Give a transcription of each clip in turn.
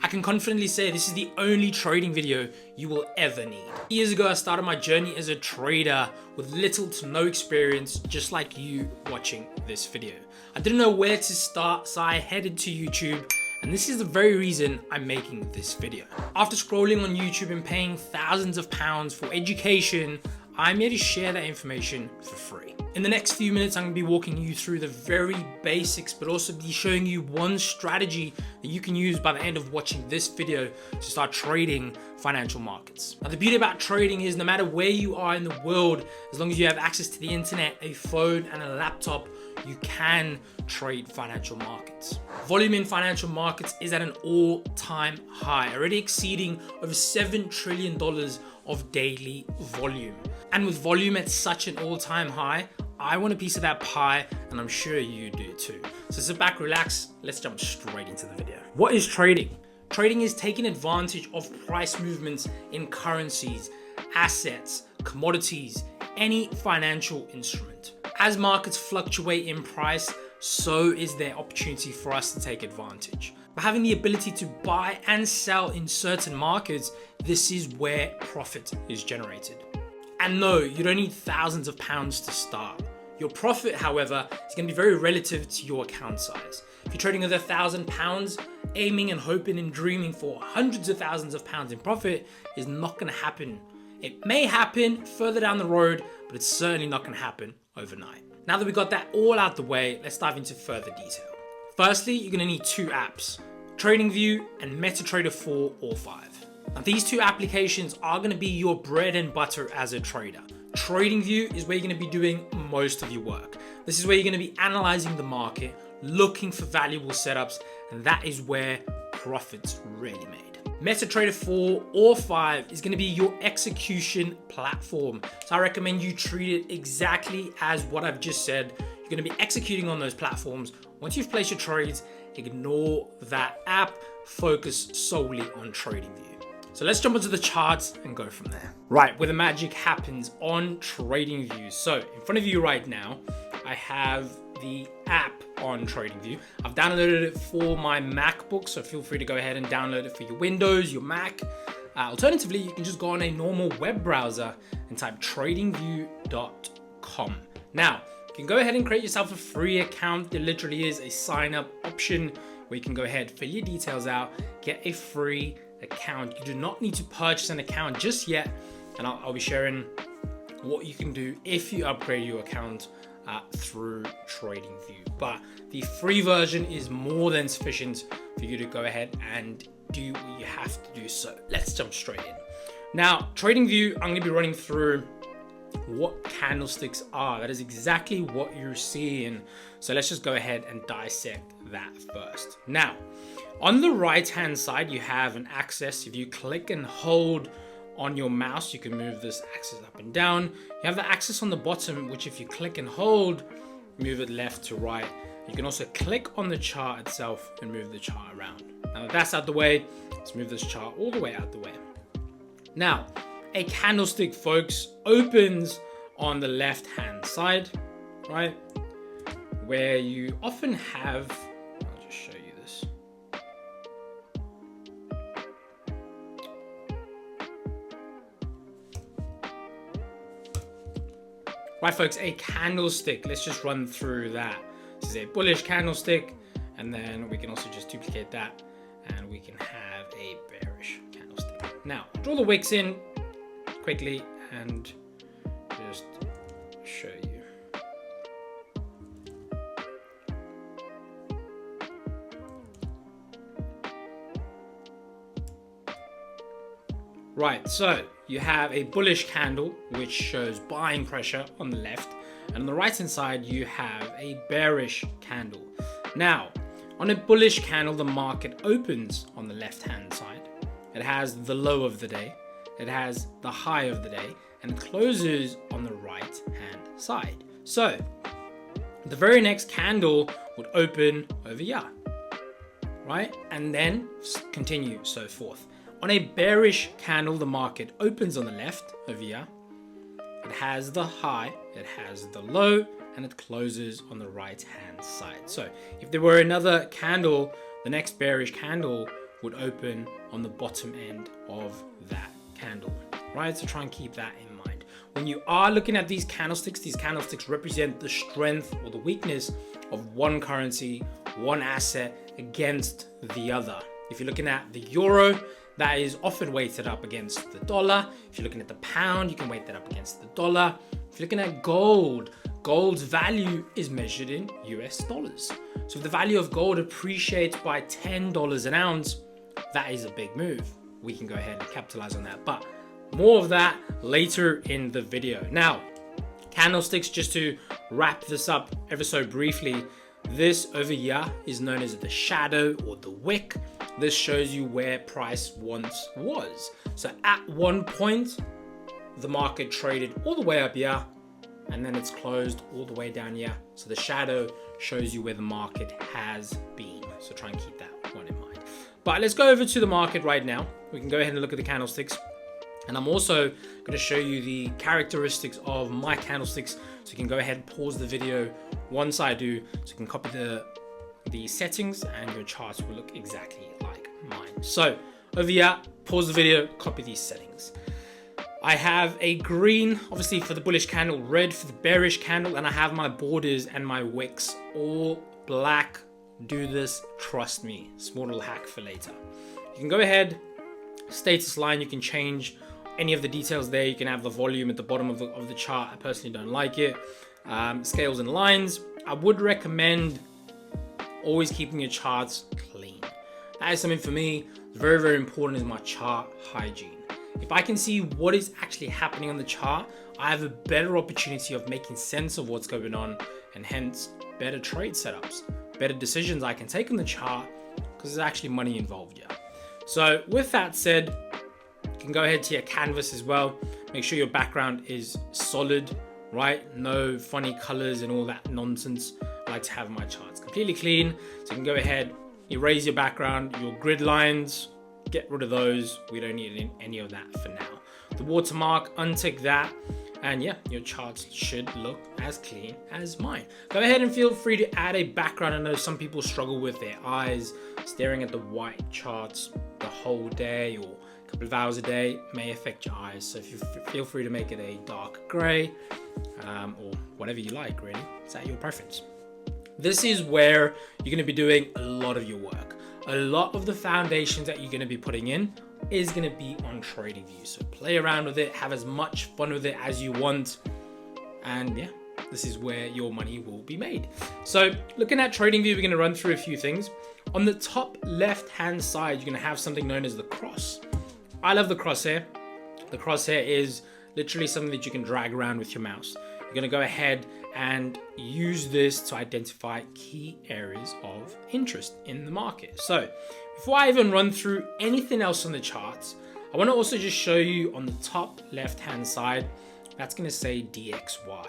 I can confidently say this is the only trading video you will ever need. Years ago, I started my journey as a trader with little to no experience, just like you watching this video. I didn't know where to start, so I headed to YouTube, and this is the very reason I'm making this video. After scrolling on YouTube and paying thousands of pounds for education, I'm here to share that information for free. In the next few minutes, I'm going to be walking you through the very basics, but also be showing you one strategy that you can use by the end of watching this video to start trading financial markets. Now, the beauty about trading is no matter where you are in the world, as long as you have access to the internet, a phone, and a laptop, you can trade financial markets. Volume in financial markets is at an all-time high, already exceeding over $7 trillion of daily volume. And with volume at such an all-time high, I want a piece of that pie, and I'm sure you do too. So sit back, relax, let's jump straight into the video. What is trading? Trading is taking advantage of price movements in currencies, assets, commodities, any financial instrument. As markets fluctuate in price, so is there opportunity for us to take advantage. By having the ability to buy and sell in certain markets, this is where profit is generated. And no, you don't need thousands of pounds to start. Your profit, however, is going to be very relative to your account size. If you're trading with £1,000, aiming and hoping and dreaming for hundreds of thousands of pounds in profit is not going to happen. It may happen further down the road, but it's certainly not going to happen overnight. Now that we got that all out the way, let's dive into further detail. Firstly, you're going to need two apps, Tradingview and MetaTrader 4 or 5. Now, these two applications are going to be your bread and butter as a trader. Tradingview is where you're going to be doing most of your work. This is where you're going to be analyzing the market, looking for valuable setups, and that is where profits really made. MetaTrader 4 or 5 is going to be your execution platform. So I recommend you treat it exactly as what I've just said. You're going to be executing on those platforms. Once you've placed your trades, ignore that app, focus solely on Tradingview. So let's jump into the charts and go from there. Right, where the magic happens on Tradingview. So in front of you right now, I have the app on Tradingview. I've downloaded it for my MacBook, so feel free to go ahead and download it for your Windows, your Mac. Alternatively, you can just go on a normal web browser and type tradingview.com. Now, you can go ahead and create yourself a free account. There literally is a sign up option where you can go ahead, fill your details out, get a free account. You do not need to purchase an account just yet, and I'll be sharing what you can do if you upgrade your account through Tradingview. But the free version is more than sufficient for you to go ahead and do what you have to do. So let's jump straight in. Now, Tradingview, I'm going to be running through what candlesticks are. That is exactly what you're seeing. So let's just go ahead and dissect that first. Now, on the right hand side, you have an axis. If you click and hold on your mouse, you can move this axis up and down. You have the axis on the bottom, which if you click and hold, move it left to right. You can also click on the chart itself and move the chart around. Now that that's out the way, let's move this chart all the way out the way. Now, a candlestick, folks, opens on the left hand side, right? Where you often have, I'll just show you this. Right, folks, a candlestick. Let's just run through that. This is a bullish candlestick, and then we can also just duplicate that, and we can have a bearish candlestick. Now, draw the wicks in quickly and just show you. Right, so you have a bullish candle, which shows buying pressure on the left, and on the right hand side, you have a bearish candle. Now, on a bullish candle, the market opens on the left hand side. It has the low of the day, it has the high of the day, and it closes on the right hand side. So, the very next candle would open over here, right? And then continue so forth. On a bearish candle, the market opens on the left over here. It has the high, it has the low, and it closes on the right hand side. So if there were another candle, the next bearish candle would open on the bottom end of that candle, right? So try and keep that in mind. When you are looking at these candlesticks represent the strength or the weakness of one currency, one asset against the other. If you're looking at the euro, that is often weighted up against the dollar. If you're looking at the pound, you can weight that up against the dollar. If you're looking at gold, gold's value is measured in US dollars. So if the value of gold appreciates by $10 an ounce, that is a big move. We can go ahead and capitalize on that, but more of that later in the video. Now, candlesticks, just to wrap this up ever so briefly, this over here is known as the shadow or the wick. This shows you where price once was. So at one point, the market traded all the way up here, and then it's closed all the way down here. So the shadow shows you where the market has been. So try and keep that one in mind. But let's go over to the market right now. We can go ahead and look at the candlesticks. And I'm also going to show you the characteristics of my candlesticks. So you can go ahead and pause the video once I do. So you can copy the settings and your charts will look exactly like mine. So over here, pause the video, copy these settings. I have a green, obviously for the bullish candle, red for the bearish candle, and I have my borders and my wicks all black. Do this, trust me. Small little hack for later. You can go ahead, status line, you can change any of the details there. You can have the volume at the bottom of the chart. I personally don't like it. Scales and lines. I would recommend always keeping your charts clean. That is something for me, very, very important, is my chart hygiene. If I can see what is actually happening on the chart, I have a better opportunity of making sense of what's going on, and hence better trade setups, better decisions I can take on the chart, because there's actually money involved here. So with that said, you can go ahead to your canvas as well. Make sure your background is solid, right? No funny colors and all that nonsense. I like to have my charts completely clean. So you can go ahead, erase your background, your grid lines, get rid of those. We don't need any of that for now. The watermark, untick that. And yeah, your charts should look as clean as mine. Go ahead and feel free to add a background. I know some people struggle with their eyes staring at the white charts the whole day or a couple of hours a day may affect your eyes. So if you feel free to make it a dark gray or whatever you like, really. It's at your preference. This is where you're going to be doing a lot of your work. A lot of the foundations that you're going to be putting in is going to be on Tradingview. So play around with it, have as much fun with it as you want. And yeah, this is where your money will be made. So looking at Tradingview, we're going to run through a few things. On the top left-hand side, you're going to have something known as the cross. I love the crosshair. The crosshair is literally something that you can drag around with your mouse. You're going to go ahead and use this to identify key areas of interest in the market. So before I even run through anything else on the charts, I want to also just show you on the top left hand side, that's going to say DXY.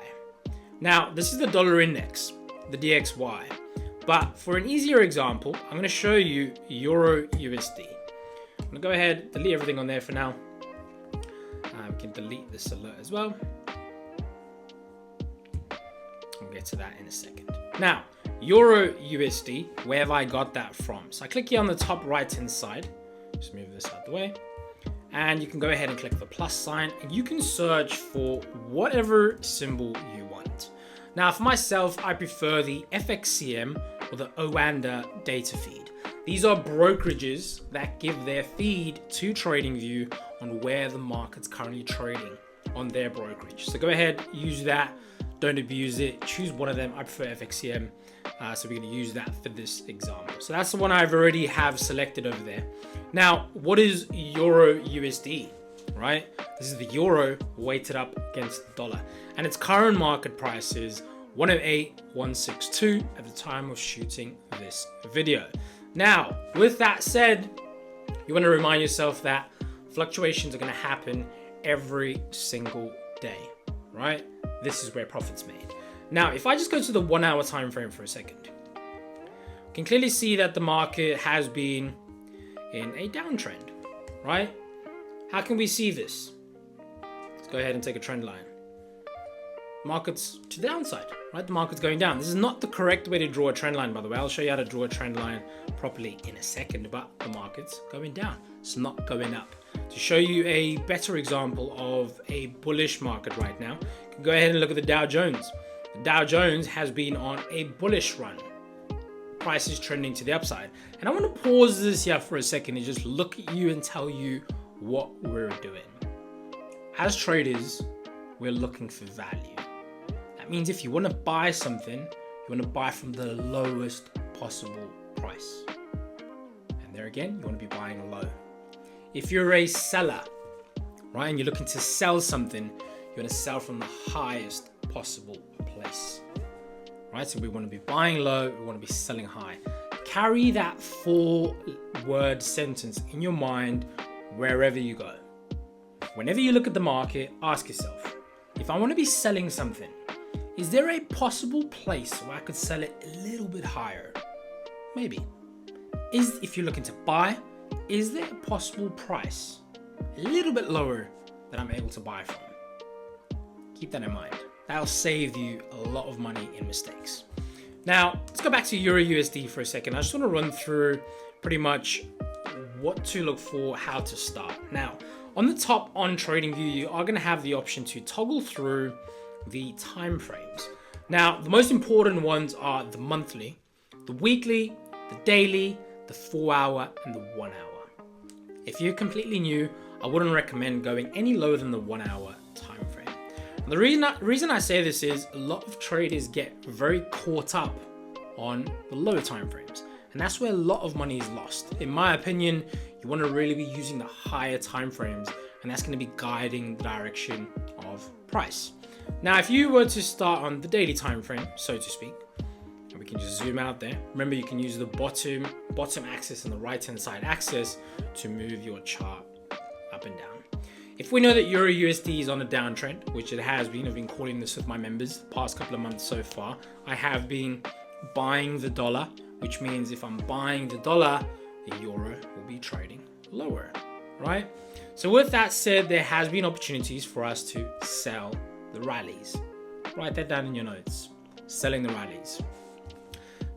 Now this is the dollar index, the DXY, but for an easier example, I'm going to show you Euro USD. I'm going to go ahead, delete everything on there for now. We can delete this alert as well. We'll get to that in a second. Now, Euro USD, where have I got that from? So I click here on the top right hand side, just move this out the way, and you can go ahead and click the plus sign and you can search for whatever symbol you want. Now for myself, I prefer the FXCM or the Oanda data feed. These are brokerages that give their feed to Tradingview on where the market's currently trading on their brokerage. So go ahead, use that. Don't abuse it. Choose one of them. I prefer FXCM. So we're going to use that for this example. So that's the one I've already have selected over there. Now, what is Euro USD, right? This is the euro weighted up against the dollar. And its current market price is 108.162 at the time of shooting this video. Now, with that said, you want to remind yourself that fluctuations are going to happen every single day, right? This is where profit's made. Now, if I just go to the 1 hour time frame for a second, you can clearly see that the market has been in a downtrend, right? How can we see this? Let's go ahead and take a trend line. market's to the downside, right? The market's going down. This is not the correct way to draw a trend line, by the way. I'll show you how to draw a trend line properly in a second, but the market's going down. It's not going up. To show you a better example of a bullish market right now, you can go ahead and look at the Dow Jones. The Dow Jones has been on a bullish run. Price is trending to the upside. And I want to pause this here for a second and just look at you and tell you what we're doing. As traders, we're looking for value. That means if you want to buy something, you want to buy from the lowest possible price. And there again, you want to be buying low. If you're a seller, right, and you're looking to sell something, you want to sell from the highest possible place, right? So we want to be buying low, we want to be selling high. Carry that 4-word sentence in your mind wherever you go. Whenever you look at the market, ask yourself, if I want to be selling something, is there a possible place where I could sell it a little bit higher? Maybe. If you're looking to buy, is there a possible price a little bit lower that I'm able to buy from? Keep that in mind. That'll save you a lot of money in mistakes. Now, let's go back to Euro USD for a second. I just want to run through pretty much what to look for, how to start. Now, on the top on Tradingview, you are going to have the option to toggle through the time frames. Now, the most important ones are the monthly, the weekly, the daily, the 4-hour, and the 1 hour. If you're completely new, I wouldn't recommend going any lower than the 1 hour time frame. And the reason I say this is a lot of traders get very caught up on the lower time frames, and that's where a lot of money is lost. In my opinion, you want to really be using the higher time frames, and that's going to be guiding the direction of price. Now, if you were to start on the daily time frame, so to speak, and we can just zoom out there. Remember, you can use the bottom axis and the right-hand side axis to move your chart up and down. If we know that Euro USD is on a downtrend, which it has been, I've been calling this with my members the past couple of months so far, I have been buying the dollar, which means if I'm buying the dollar, the euro will be trading lower, right? So with that said, there has been opportunities for us to sell the rallies. Write that down in your notes. Selling the rallies.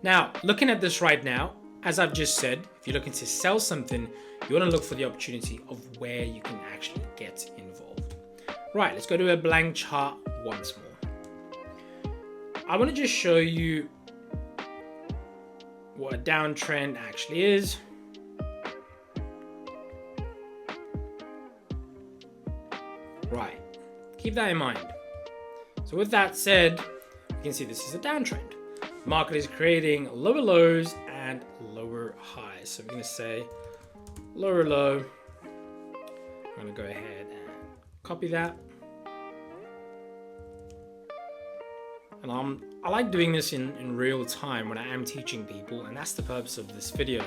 Now, looking at this right now, as I've just said, if you're looking to sell something, you want to look for the opportunity of where you can actually get involved. Right, let's go to a blank chart once more. I want to just show you what a downtrend actually is. Right, keep that in mind. So with that said, you can see this is a downtrend. The market is creating lower lows and lower highs. So we're going to say lower low. I'm going to go ahead and copy that. And I like doing this in real time when I am teaching people, and that's the purpose of this video.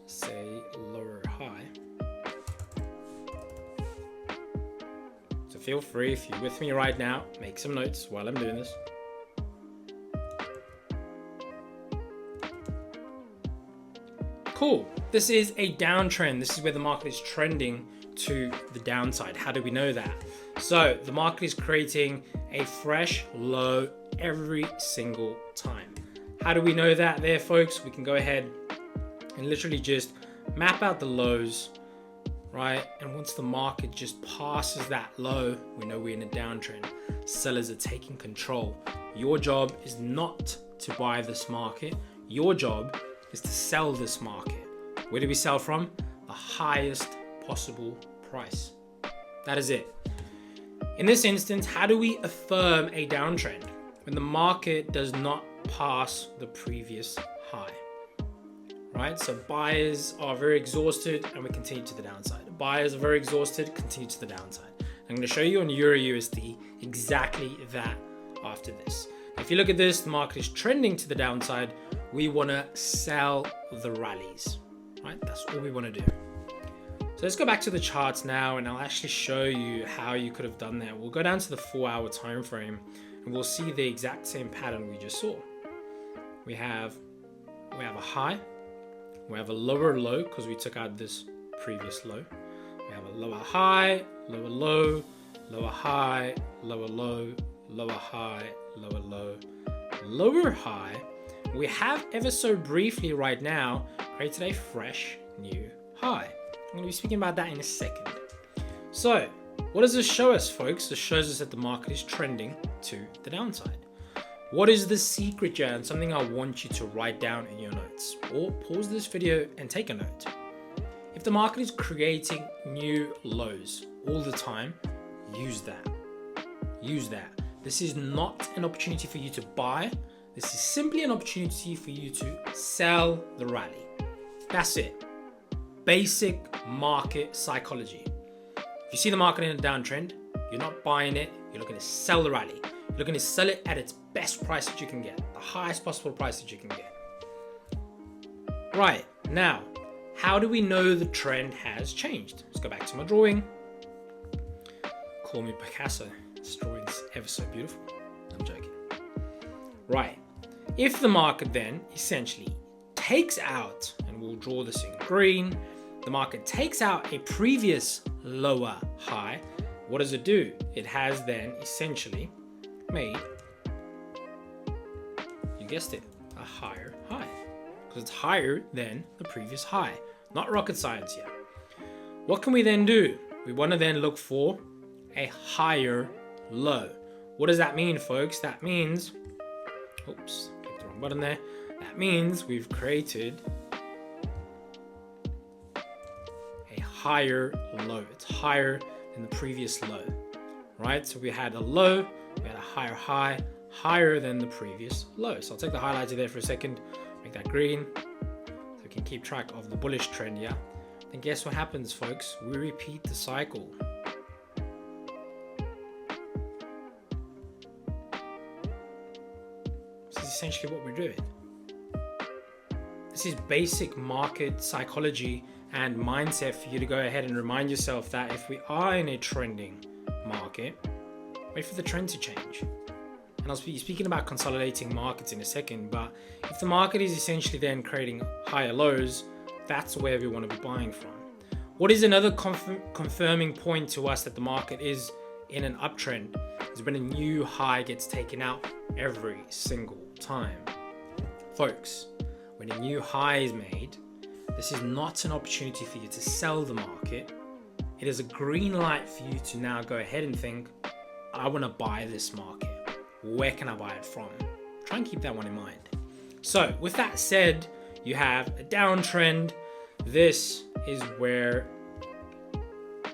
Say lower high. So feel free, if you're with me right now, make some notes while I'm doing this. Cool. This is a downtrend. This is where the market is trending to the downside. How do we know that? So the market is creating a fresh low every single time. How do we know that there, folks? We can go ahead and literally just map out the lows, right? And once the market just passes that low, we know we're in a downtrend. Sellers are taking control. Your job is not to buy this market. Your job is to sell this market. Where do we sell from? The highest possible price. That is it. In this instance, how do we affirm a downtrend when the market does not pass the previous high? Right? So buyers are very exhausted and we continue to the downside. Buyers are very exhausted, continue to the downside. I'm going to show you on Euro USD exactly that after this. If you look at this, the market is trending to the downside. We want to sell the rallies, right? That's all we want to do. So let's go back to the charts now, and I'll actually show you how you could have done that. We'll go down to the 4-hour time frame, and we'll see the exact same pattern we just saw. We have a high, we have a lower low because we took out this previous low. We have a lower high, lower low, lower high, lower low, lower high, lower low, lower high. We have ever so briefly right now created a fresh new high. I'm going to be speaking about that in a second. So what does this show us, folks? This shows us that the market is trending to the downside. What is the secret, Jan? Something I want you to write down in your notes, or pause this video and take a note. If the market is creating new lows all the time, use that. Use that. This is not an opportunity for you to buy. This is simply an opportunity for you to sell the rally. That's it. Basic market psychology. If you see the market in a downtrend, you're not buying it, you're looking to sell the rally. You're looking to sell it at its best price that you can get, the highest possible price that you can get. Right, now, how do we know the trend has changed? Let's go back to my drawing. Call me Picasso. This drawing's ever so beautiful. I'm joking. Right, if the market then essentially takes out, and we'll draw this in green, the market takes out a previous lower high, what does it do? It has then essentially made, you guessed it, a higher high, because it's higher than the previous high. Not rocket science here. What can we then do? We want to then look for a higher low. What does that mean, folks? That means, oops, clicked the wrong button there. That means we've created a higher low. It's higher than the previous low, right? So we had a low, we had a higher high, higher than the previous low. So I'll take the highlighter there for a second, make that green, so we can keep track of the bullish trend here. Then guess what happens, folks? We repeat the cycle. This is essentially what we're doing. This is basic market psychology and mindset for you to go ahead and remind yourself that if we are in a trending market, wait for the trend to change. And I'll be speaking about consolidating markets in a second, but if the market is essentially then creating higher lows, that's where we want to be buying from. What is another confirming point to us that the market is in an uptrend is when a new high gets taken out every single time. Folks, when a new high is made, this is not an opportunity for you to sell the market. It is a green light for you to now go ahead and think, I want to buy this market. Where can I buy it from? Try and keep that one in mind. So with that said, you have a downtrend. This is where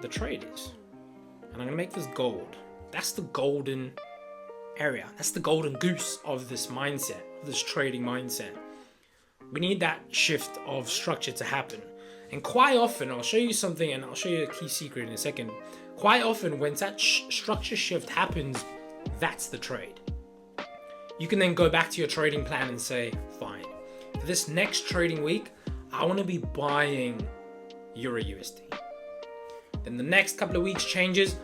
the trade is. And I'm going to make this gold. That's the golden area. That's the golden goose of this mindset, of this trading mindset. We need that shift of structure to happen. And quite often, I'll show you something and I'll show you a key secret in a second. Quite often, when that structure shift happens, that's the trade. You can then go back to your trading plan and say, fine, for this next trading week, I want to be buying Euro USD. Then the next couple of weeks changes,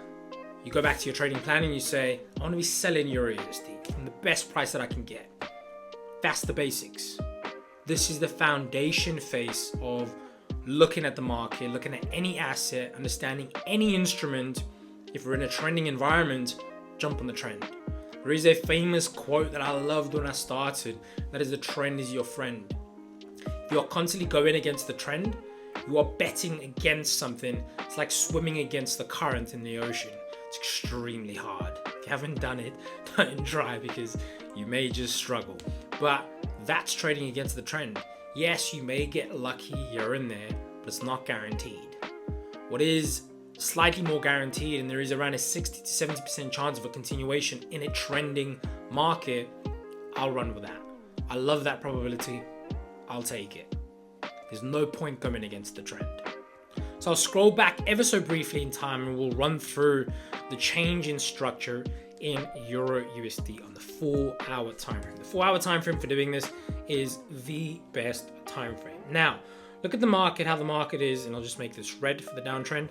you go back to your trading plan and you say, I want to be selling Euro USD from the best price that I can get. That's the basics. This is the foundation phase of looking at the market, looking at any asset, understanding any instrument. If we're in a trending environment, jump on the trend. There is a famous quote that I loved when I started, that is, the trend is your friend. If you're constantly going against the trend, you are betting against something. It's like swimming against the current in the ocean. It's extremely hard. If you haven't done it, don't try, because you may just struggle. But that's trading against the trend. Yes, you may get lucky here and there, but it's not guaranteed. What is slightly more guaranteed, and there is around a 60 to 70% chance of a continuation in a trending market, I'll run with that. I love that probability. I'll take it. There's no point going against the trend. So I'll scroll back ever so briefly in time and we'll run through the change in structure in Euro USD on the 4-hour time frame. The 4-hour time frame for doing this is the best time frame. Now, look at the market, how the market is, and I'll just make this red for the downtrend.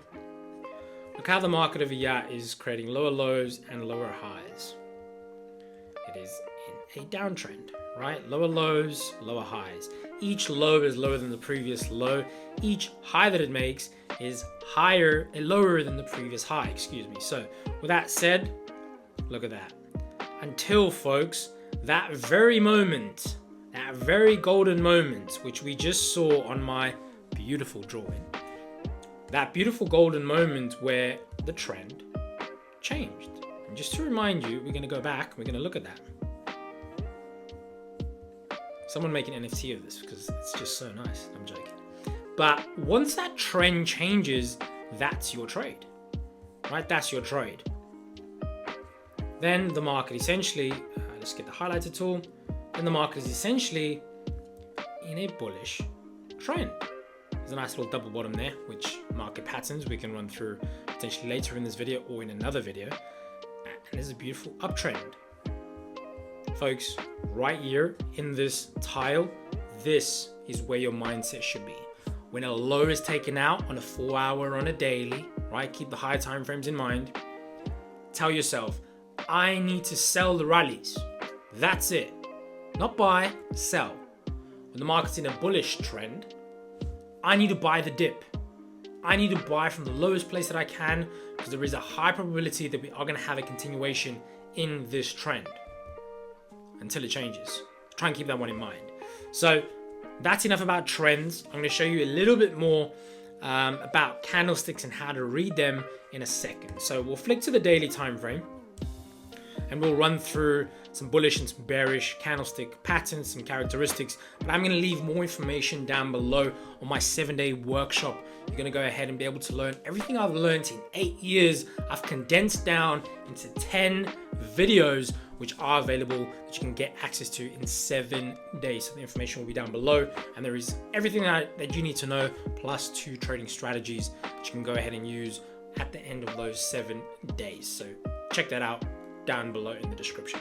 Look how the market over here is creating lower lows and lower highs. It is in a downtrend, right? Lower lows, lower highs. Each low is lower than the previous low. Each high that it makes is lower than the previous high, excuse me. So with that said, Look at that. Until, folks, that very moment, that very golden moment, which we just saw on my beautiful drawing, that beautiful golden moment where the trend changed. And just to remind you, we're going to go back, we're going to look at that. Someone make an NFT of this because it's just so nice. I'm joking. But once that trend changes, that's your trade, right? That's your trade. Then the market essentially, let's get the highlighter tool. Then the market is essentially in a bullish trend. There's a nice little double bottom there, which market patterns we can run through potentially later in this video or in another video. And there's a beautiful uptrend. Folks, right here in this tile, this is where your mindset should be. When a low is taken out on a 4 hour, on a daily, right? Keep the high time frames in mind. Tell yourself, I need to sell the rallies. That's it. Not buy, sell. When the market's in a bullish trend, I need to buy the dip. I need to buy from the lowest place that I can because there is a high probability that we are going to have a continuation in this trend until it changes. Try and keep that one in mind. So that's enough about trends. I'm going to show you a little bit more about candlesticks and how to read them in a second. So we'll flick to the daily time frame and we'll run through some bullish and some bearish candlestick patterns, some characteristics, but I'm going to leave more information down below on my 7-day workshop. You're going to go ahead and be able to learn everything I've learned in 8 years. I've condensed down into 10 videos which are available that you can get access to in 7 days. So the information will be down below, and there is everything that you need to know, plus 2 trading strategies that you can go ahead and use at the end of those 7 days. So check that out down below in the description.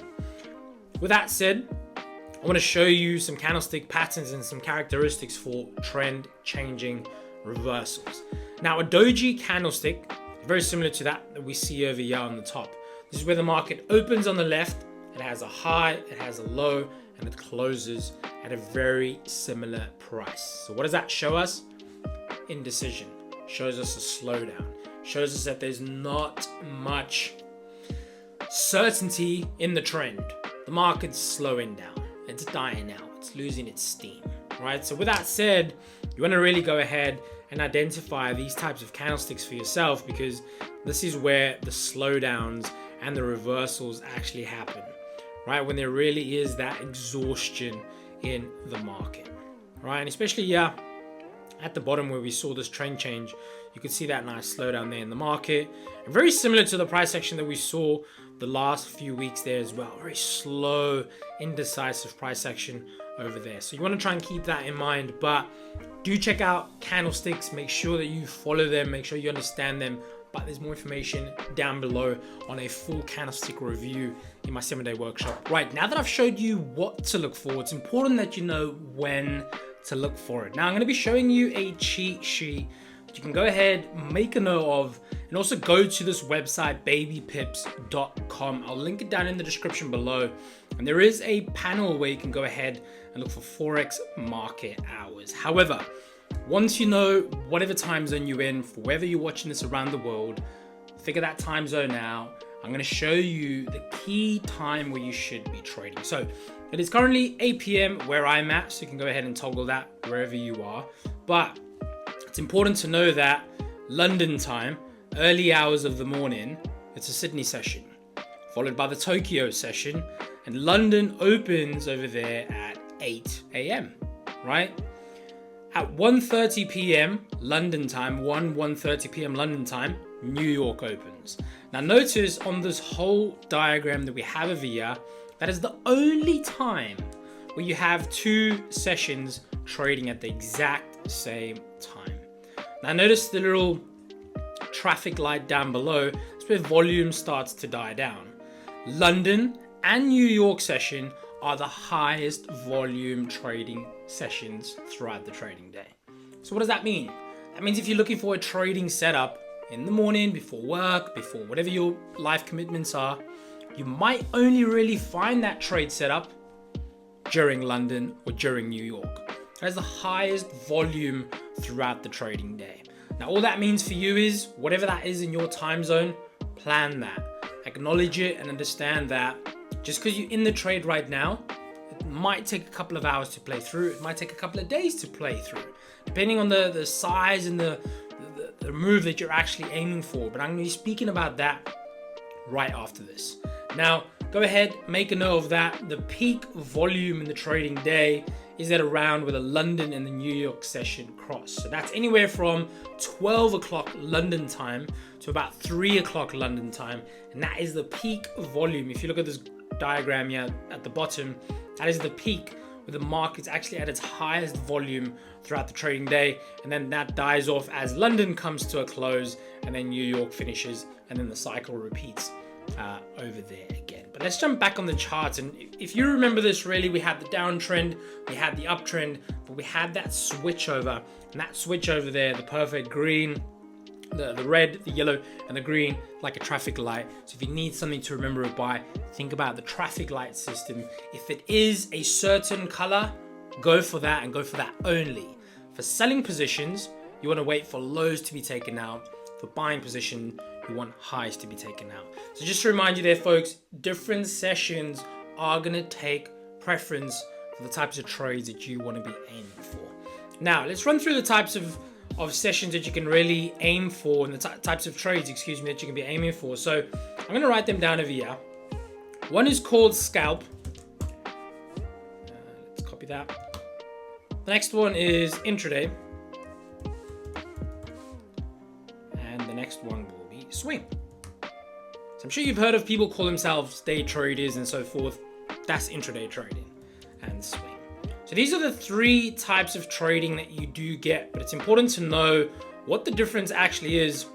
With that said, I want to show you some candlestick patterns and some characteristics for trend changing reversals. Now, a doji candlestick, very similar to that we see over here on the top. This is where the market opens on the left, it has a high, it has a low, and it closes at a very similar price. So what does that show us? Indecision. Shows us a slowdown. Shows us that there's not much certainty in the trend. The market's slowing down, it's dying out, it's losing its steam, right? So with that said, you want to really go ahead and identify these types of candlesticks for yourself, because this is where the slowdowns and the reversals actually happen, right? When there really is that exhaustion in the market, right? And especially here at the bottom where we saw this trend change, you could see that nice slowdown there in the market. And very similar to the price action that we saw the last few weeks there as well. Very slow, indecisive price action over there. So you want to try and keep that in mind, but do check out candlesticks. Make sure that you follow them, make sure you understand them. But there's more information down below on a full candlestick review in my 7-day workshop. Right, now that I've showed you what to look for, it's important that you know when to look for it. Now I'm going to be showing you a cheat sheet that you can go ahead, make a note of, and also go to this website, babypips.com. I'll link it down in the description below. And there is a panel where you can go ahead and look for Forex market hours. However, once you know whatever time zone you're in, for whether you're watching this around the world, figure that time zone out. I'm going to show you the key time where you should be trading. So it is currently 8 p.m. where I'm at, so you can go ahead and toggle that wherever you are. But it's important to know that London time, early hours of the morning, it's a Sydney session, followed by the Tokyo session, and London opens over there at 8 a.m., right? At 1:30 p.m. London time, 1:30 p.m. London time, New York opens. Now notice on this whole diagram that we have over here, that is the only time where you have 2 sessions trading at the exact same time. Now notice the little traffic light down below. That's where volume starts to die down. London and New York session are the highest volume trading sessions throughout the trading day. So what does that mean? That means if you're looking for a trading setup in the morning, before work, before whatever your life commitments are, you might only really find that trade setup during London or during New York. That is the highest volume throughout the trading day. Now all that means for you is, whatever that is in your time zone, plan that. acknowledge it and understand that just because you're in the trade right now, it might take a couple of hours to play through. It might take a couple of days to play through, depending on the size and the move that you're actually aiming for. But I'm going to be speaking about that right after this. Now, go ahead, make a note of that. The peak volume in the trading day is at around where the London and the New York session cross. So that's anywhere from 12 o'clock London time to about 3 o'clock London time. And that is the peak volume. If you look at this diagram here at the bottom, that is the peak where the market's actually at its highest volume throughout the trading day. And then that dies off as London comes to a close and then New York finishes, and then the cycle repeats over there again. But let's jump back on the charts, and if you remember this, really, we had the downtrend, we had the uptrend, but we had that switch over, and that switch over there, the perfect green, the red, the yellow, and the green, like a traffic light. So if you need something to remember it by, think about the traffic light system. If it is a certain color, go for that and go for that only. For selling positions, you want to wait for lows to be taken out. For buying position, you want highs to be taken out. So just to remind you there, folks, different sessions are going to take preference for the types of trades that you want to be aiming for. Now, let's run through the types of sessions that you can really aim for, and the types of trades, that you can be aiming for. So I'm going to write them down over here. One is called scalp. Let's copy that. The next one is intraday. And the next one will be swing. So I'm sure you've heard of people call themselves day traders and so forth. That's intraday trading and swing. So these are the three types of trading that you do get, but it's important to know what the difference actually is.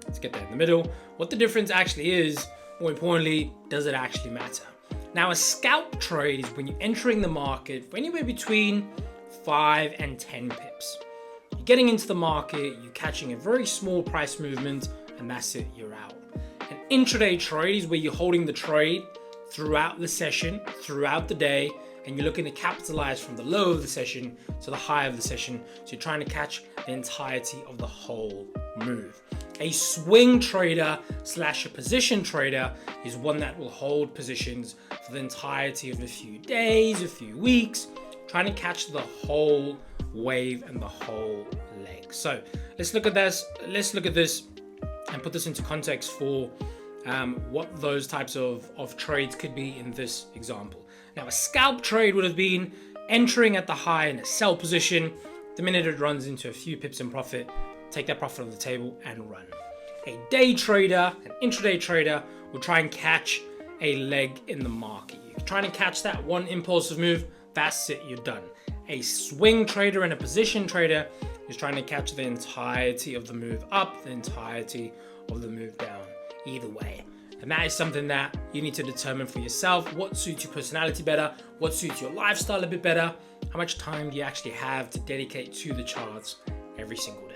Let's get that in the middle. What the difference actually is, more importantly, does it actually matter? Now, a scalp trade is when you're entering the market for anywhere between 5 and 10 pips. You're getting into the market, you're catching a very small price movement, and that's it, you're out. An intraday trade is where you're holding the trade throughout the session, throughout the day, and you're looking to capitalize from the low of the session to the high of the session. So you're trying to catch the entirety of the whole move. A swing trader slash a position trader is one that will hold positions for the entirety of a few days, a few weeks, trying to catch the whole wave and the whole leg. So let's look at this. Let's look at this and put this into context for what those types of trades could be in this example. Now, a scalp trade would have been entering at the high in a sell position. The minute it runs into a few pips in profit, take that profit on the table and run. A day trader, an intraday trader, will try and catch a leg in the market. You're trying to catch that one impulsive move, that's it, you're done. A swing trader and a position trader is trying to catch the entirety of the move up, the entirety of the move down, either way. And that is something that you need to determine for yourself. What suits your personality better? What suits your lifestyle a bit better? How much time do you actually have to dedicate to the charts every single day?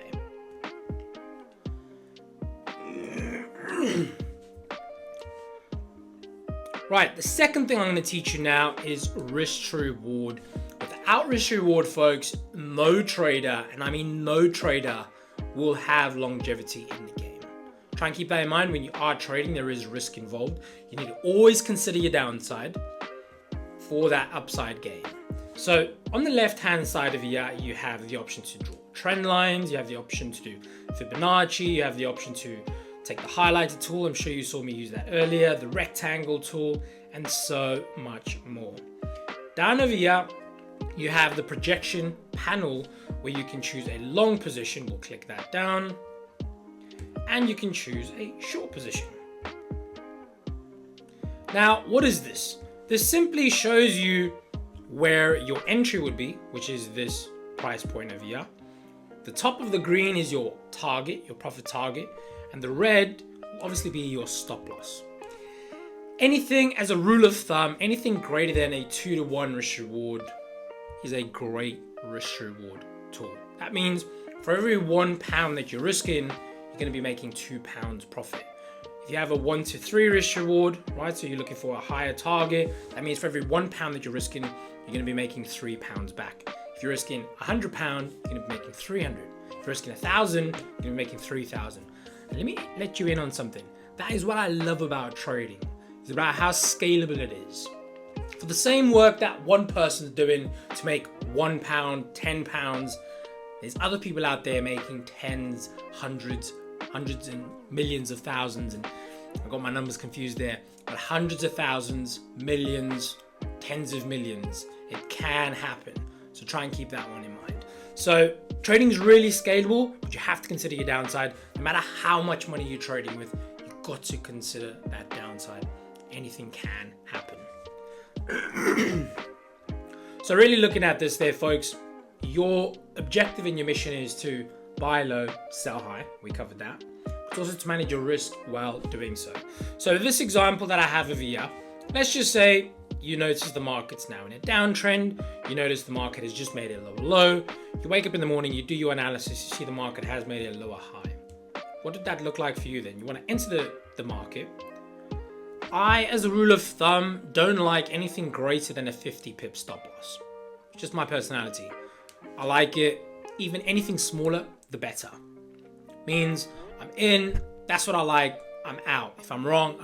Right, the second thing I'm going to teach you now is risk to reward. Without risk to reward, folks, no trader, and I mean no trader, will have longevity in the game. Try and keep that in mind when you are trading. There is risk involved. You need to always consider your downside for that upside gain. So on the left hand side of here, you have the option to draw trend lines, you have the option to do Fibonacci, you have the option to take the highlighter tool, I'm sure you saw me use that earlier, the rectangle tool, and so much more. Down over here, you have the projection panel where you can choose a long position. We'll click that down. And you can choose a short position. Now, what is this? This simply shows you where your entry would be, which is this price point over here. The top of the green is your target, your profit target, and the red will obviously be your stop loss. Anything, as a rule of thumb, anything greater than a 2-to-1 risk reward is a great risk reward tool. That means for every £1 that you're risking, you're going to be making £2 profit. If you have a 1-to-3 risk reward, right, so you're looking for a higher target, that means for every £1 that you're risking, you're going to be making £3 back. If you're risking £100, you're going to be making 300. If you're risking 1,000, you're going to be making 3,000. And let me let you in on something. That is what I love about trading. It's about how scalable it is. For the same work that one person's doing to make £1, £10, there's other people out there making tens, hundreds and millions of thousands, and I got my numbers confused there, but hundreds of thousands, millions, tens of millions. It can happen. So try and keep that one in mind. So trading is really scalable, but you have to consider your downside. No matter how much money you're trading with, you've got to consider that downside. Anything can happen. So really looking at this there, folks, your objective and your mission is to buy low, sell high. We covered that. It's also to manage your risk while doing so. So this example that I have over here, let's just say you notice the market's now in a downtrend. You notice the market has just made a lower low. You wake up in the morning, you do your analysis, you see the market has made a lower high. What did that look like for you then? You want to enter the market. I, as a rule of thumb, don't like anything greater than a 50 pip stop loss. It's just my personality. I like it, even anything smaller, the better. Means I'm in, that's what I like, I'm out. If I'm wrong,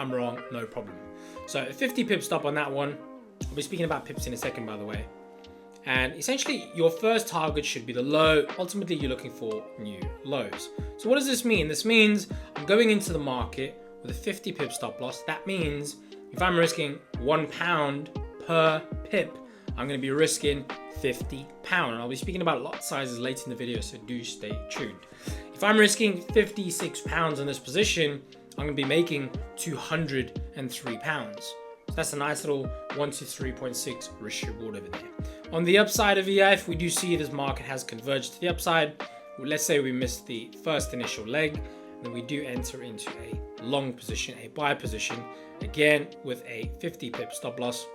no problem. So a 50 pip stop on that one. I'll be speaking about pips in a second, by the way. And essentially, your first target should be the low. Ultimately, you're looking for new lows. So what does this mean? This means I'm going into the market with a 50 pip stop loss. That means if I'm risking £1 per pip, I'm going to be risking £50. And I'll be speaking about lot sizes later in the video, so do stay tuned. If I'm risking £56 in this position, I'm going to be making £203. So that's a nice little 1 to 3.6 risk reward over there. On the upside of here, if we do see this market has converged to the upside, let's say we missed the first initial leg, then we do enter into a long position, a buy position, again with a 50 pip stop loss.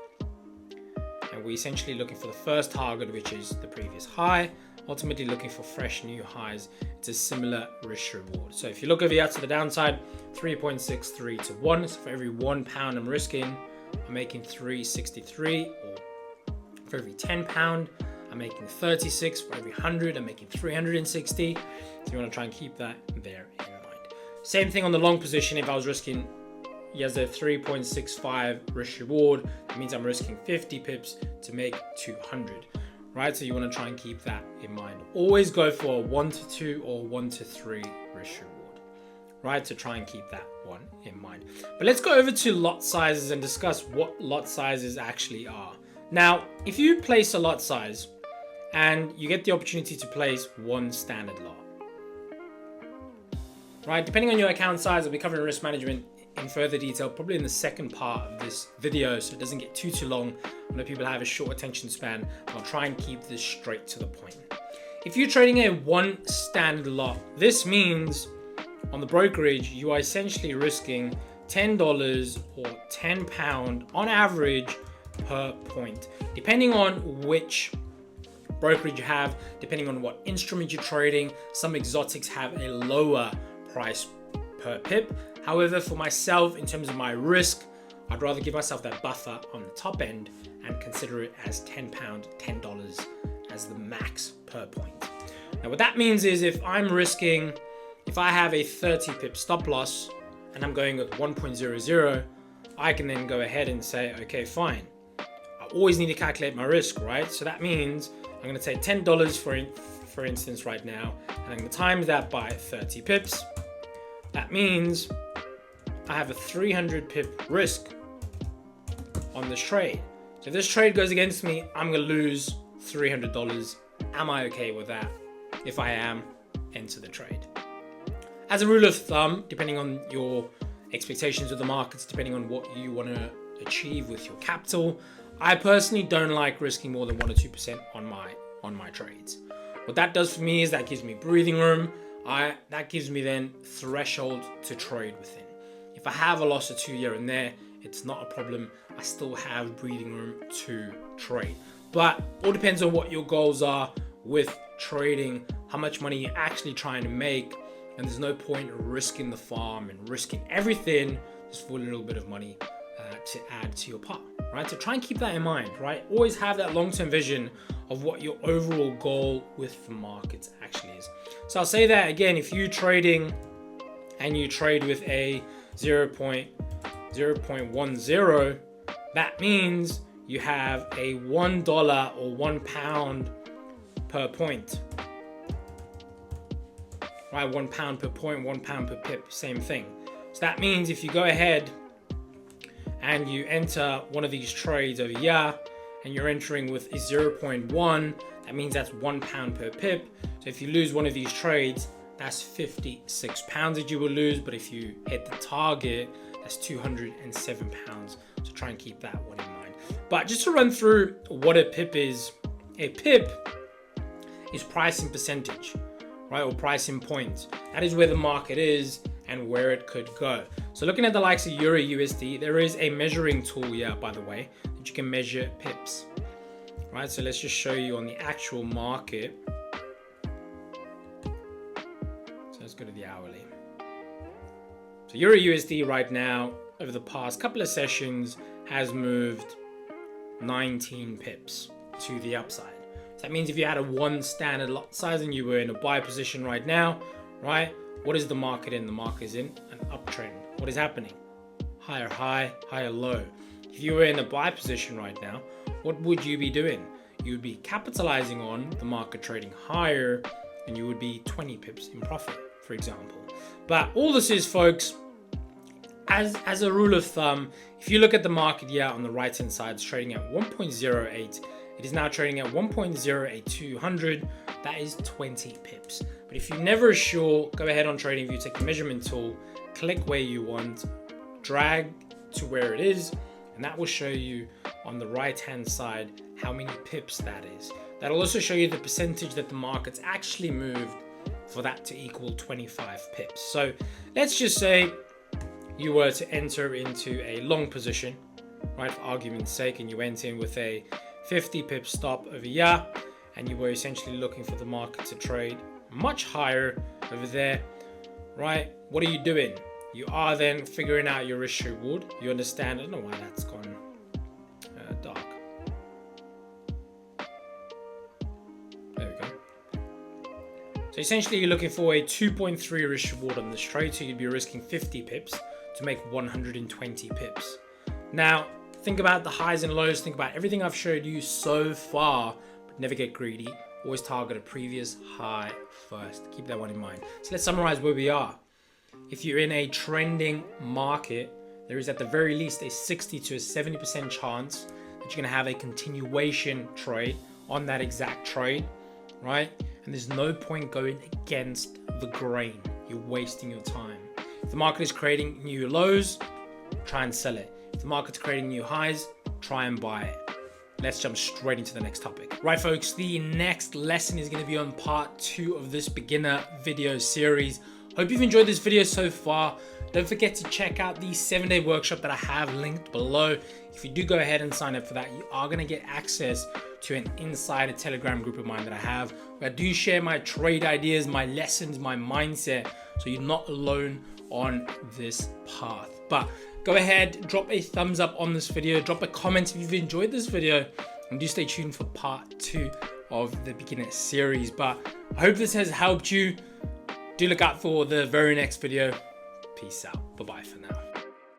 And we're essentially looking for the first target, which is the previous high, ultimately looking for fresh new highs. It's a similar risk reward. So if you look over here to the downside, 3.63 to 1. So for every £1 I'm risking, I'm making 363, or for every £10, I'm making 36. For every 100, I'm making 360. So you want to try and keep that there in mind. Same thing on the long position. If I was risking, yes, a 3.65 risk reward, that means I'm risking 50 pips to make 200. Right, so you want to try and keep that in mind. Always go for a 1 to 2 or 1 to 3 risk reward, right? To try and keep that one in mind. But let's go over to lot sizes and discuss what lot sizes actually are. Now, if you place a lot size and you get the opportunity to place one standard lot, right? Depending on your account size, I'll be covering risk management in further detail, probably in the second part of this video, so it doesn't get too long. I know people have a short attention span. I'll try and keep this straight to the point. If you're trading a one standard lot, this means on the brokerage, you are essentially risking $10 or £10 on average per point, depending on which brokerage you have, depending on what instrument you're trading. Some exotics have a lower price per pip. However, for myself, in terms of my risk, I'd rather give myself that buffer on the top end and consider it as £10 $10 as the max per point. Now, what that means is if I have a 30 pip stop loss and I'm going with 1.00, I can then go ahead and say, okay, fine. I always need to calculate my risk, right? So that means I'm going to take $10 for instance right now, and I'm going to times that by 30 pips. That means I have a 300 pip risk on this trade. So if this trade goes against me, I'm going to lose $300. Am I okay with that? If I am, enter the trade. As a rule of thumb, depending on your expectations of the markets, depending on what you want to achieve with your capital, I personally don't like risking more than 1 or 2% on my trades. What that does for me is that gives me breathing room. That gives me then threshold to trade within. If I have a loss or two here and there, it's not a problem. I still have breathing room to trade. But all depends on what your goals are with trading, how much money you're actually trying to make, and there's no point risking the farm and risking everything just for a little bit of money to add to your pot, right? So try and keep that in mind, right? Always have that long-term vision of what your overall goal with the markets actually is. So I'll say that again, if you're trading and you trade with a 0.10, that means you have a $1 or £1 per point. Right, £1 per point, £1 per pip, same thing. So that means if you go ahead and you enter one of these trades over here, and you're entering with a 0.1, that means that's £1 per pip. So if you lose one of these trades, that's £56 that you will lose. But if you hit the target, that's £207. So try and keep that one in mind. But just to run through what a pip is pricing percentage, right? Or pricing points. That is where the market is and where it could go. So looking at the likes of Euro USD, there is a measuring tool here, by the way, that you can measure pips, right? So let's just show you on the actual market. So let's go to the hourly. So Euro USD right now, over the past couple of sessions, has moved 19 pips to the upside. So that means if you had a one standard lot size and you were in a buy position right now, right? What is the market in? The market is in an uptrend. What is happening? Higher high, higher low. If you were in a buy position right now, what would you be doing? You would be capitalizing on the market trading higher, and you would be 20 pips in profit, for example. But all this is, folks, as a rule of thumb, if you look at the market here on the right hand side, it's trading at 1.08. It is now trading at 1.08200. That is 20 pips. But if you're never sure, go ahead on Tradingview, take the measurement tool, click where you want, drag to where it is, and that will show you on the right hand side how many pips that is. That'll also show you the percentage that the market's actually moved for that to equal 25 pips. So let's just say you were to enter into a long position, right, for argument's sake, and you went in with a 50 pip stop over here, and you were essentially looking for the market to trade much higher over there, right? What are you doing? You are then figuring out your risk reward. You understand, I don't know why that's gone dark. There we go. So essentially you're looking for a 2.3 risk reward on this trade. So you'd be risking 50 pips to make 120 pips. Now, think about the highs and lows. Think about everything I've showed you so far, but never get greedy. Always target a previous high first. Keep that one in mind. So let's summarize where we are. If you're in a trending market, there is at the very least a 60 to a 70% chance that you're going to have a continuation trade on that exact trade, right? And there's no point going against the grain. You're wasting your time. If the market is creating new lows, try and sell it. If the market's creating new highs, try and buy it. Let's jump straight into the next topic. Right, folks, the next lesson is going to be on part 2 of this beginner video series. Hope you've enjoyed this video so far. Don't forget to check out the 7-day workshop that I have linked below. If you do go ahead and sign up for that, you are going to get access to an insider Telegram group of mine that I have, where I do share my trade ideas, my lessons, my mindset, so you're not alone on this path. But go ahead, drop a thumbs up on this video, drop a comment if you've enjoyed this video, and do stay tuned for part 2 of the beginner series. But I hope this has helped you. Do look out for the very next video. Peace out. Bye-bye for now.